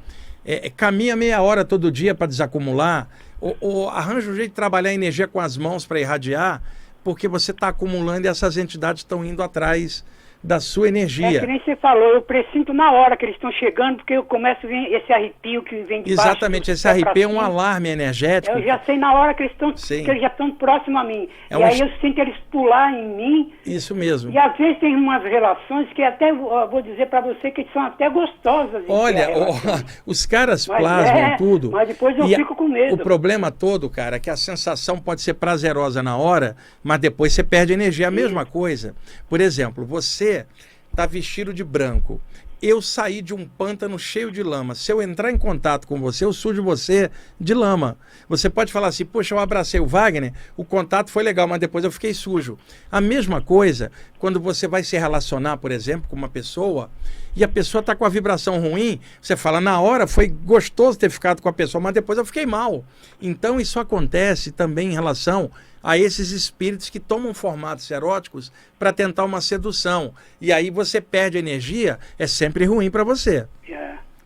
caminha meia hora todo dia para desacumular, ou arranja um jeito de trabalhar a energia com as mãos para irradiar, porque você está acumulando e essas entidades estão indo atrás da sua energia. É que nem você falou, eu pressinto na hora que eles estão chegando, porque eu começo a ver esse arrepio que vem de baixo. Exatamente, esse arrepio é um alarme energético. Eu já sei na hora que eles estão, que eles já estão próximos a mim. Aí eu sinto eles pular em mim. Isso mesmo. E às vezes tem umas relações que até, vou dizer para você, que são até gostosas. Olha, os caras plasmam tudo. Mas depois eu fico com medo. O problema todo, cara, é que a sensação pode ser prazerosa na hora, mas depois você perde energia. A mesma coisa. Por exemplo, você está vestido de branco. Eu saí de um pântano cheio de lama. Se eu entrar em contato com você, eu sujo você de lama. Você pode falar assim, poxa, eu abracei o Wagner, o contato foi legal, mas depois eu fiquei sujo. A mesma coisa quando você vai se relacionar, por exemplo, com uma pessoa e a pessoa está com a vibração ruim, você fala, na hora foi gostoso ter ficado com a pessoa, mas depois eu fiquei mal. Então isso acontece também em relação a esses espíritos que tomam formatos eróticos para tentar uma sedução. E aí você perde energia, é sempre ruim para você.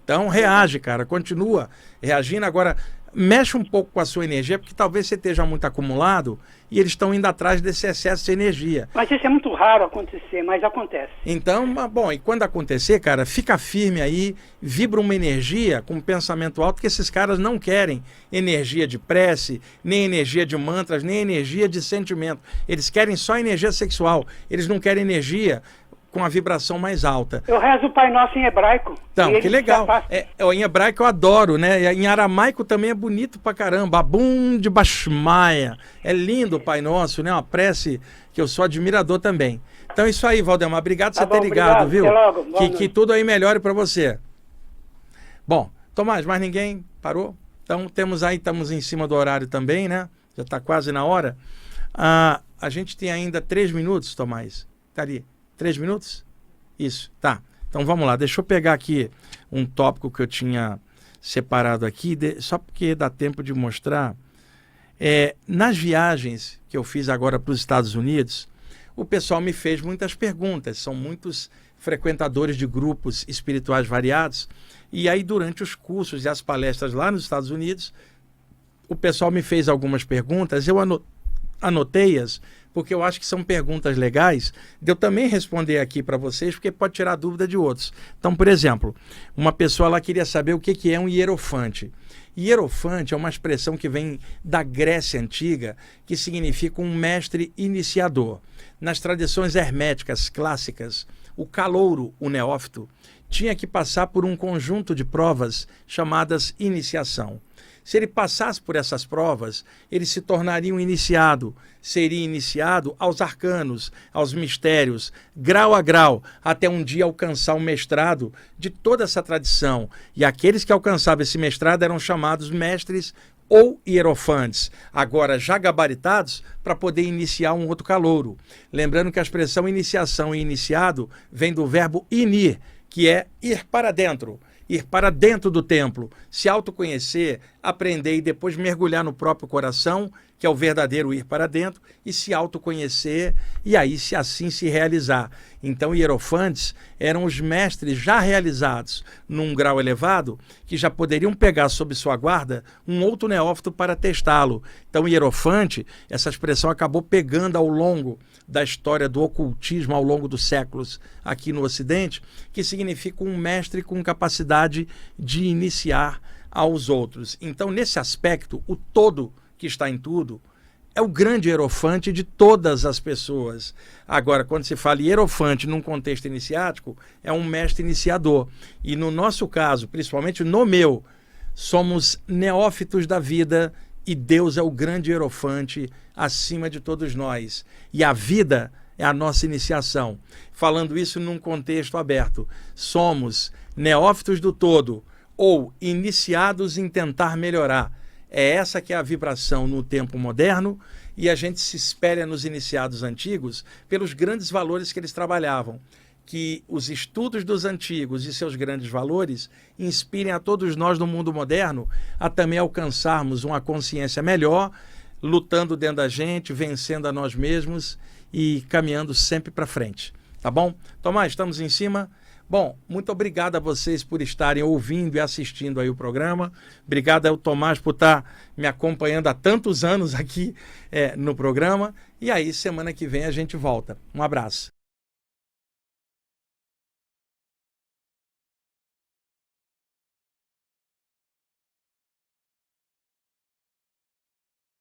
Então reage, cara, continua reagindo. Agora, mexe um pouco com a sua energia, porque talvez você esteja muito acumulado e eles estão indo atrás desse excesso de energia. Mas isso é muito raro acontecer, mas acontece. Então, bom, e quando acontecer, cara, fica firme aí, vibra uma energia com um pensamento alto, que esses caras não querem energia de prece, nem energia de mantras, nem energia de sentimento. Eles querem só energia sexual, eles não querem energia com a vibração mais alta. Eu rezo o Pai Nosso em hebraico. Então, que legal. Em hebraico eu adoro, né? Em aramaico também é bonito pra caramba. Abum de Bashmaia. É lindo o Pai Nosso, né? Uma prece que eu sou admirador também. Então é isso aí, Valdemar. Obrigado por você ter ligado, viu? Até logo. Que tudo aí melhore pra você. Bom, Tomás, mais ninguém? Parou? Então estamos em cima do horário também, né? Já está quase na hora. A gente tem ainda 3 minutos, Tomás. Tá ali. 3 minutos? Isso, tá. Então vamos lá, deixa eu pegar aqui um tópico que eu tinha separado aqui, só porque dá tempo de mostrar. Nas viagens que eu fiz agora para os Estados Unidos, o pessoal me fez muitas perguntas, são muitos frequentadores de grupos espirituais variados, e aí durante os cursos e as palestras lá nos Estados Unidos, o pessoal me fez algumas perguntas, eu anotei-as, porque eu acho que são perguntas legais de eu também responder aqui para vocês, porque pode tirar dúvida de outros. Então, por exemplo, uma pessoa lá queria saber o que é um hierofante. Hierofante é uma expressão que vem da Grécia Antiga, que significa um mestre iniciador. Nas tradições herméticas clássicas, o calouro, o neófito, tinha que passar por um conjunto de provas chamadas iniciação. Se ele passasse por essas provas, ele se tornaria um iniciado, seria iniciado aos arcanos, aos mistérios, grau a grau, até um dia alcançar o mestrado de toda essa tradição. E aqueles que alcançavam esse mestrado eram chamados mestres ou hierofantes, agora já gabaritados para poder iniciar um outro calouro. Lembrando que a expressão iniciação e iniciado vem do verbo inir, que é ir para dentro. Ir para dentro do templo, se autoconhecer, aprender e depois mergulhar no próprio coração, que é o verdadeiro ir para dentro, e se autoconhecer, e aí se assim se realizar. Então, hierofantes eram os mestres já realizados num grau elevado, que já poderiam pegar sob sua guarda um outro neófito para testá-lo. Então, hierofante, essa expressão acabou pegando ao longo da história do ocultismo, ao longo dos séculos aqui no Ocidente, que significa um mestre com capacidade de iniciar aos outros. Então, nesse aspecto, o todo que está em tudo é o grande hierofante de todas as pessoas. Agora, quando se fala hierofante num contexto iniciático, é um mestre iniciador. E no nosso caso, principalmente no meu, somos neófitos da vida e Deus é o grande hierofante acima de todos nós. E a vida é a nossa iniciação. Falando isso num contexto aberto, somos neófitos do todo ou iniciados em tentar melhorar. É essa que é a vibração no tempo moderno e a gente se espelha nos iniciados antigos pelos grandes valores que eles trabalhavam. Que os estudos dos antigos e seus grandes valores inspirem a todos nós no mundo moderno a também alcançarmos uma consciência melhor, lutando dentro da gente, vencendo a nós mesmos e caminhando sempre para frente. Tá bom? Tomás, estamos em cima? Bom, muito obrigado a vocês por estarem ouvindo e assistindo aí o programa. Obrigado ao Tomás por estar me acompanhando há tantos anos aqui no programa. E aí, semana que vem a gente volta. Um abraço.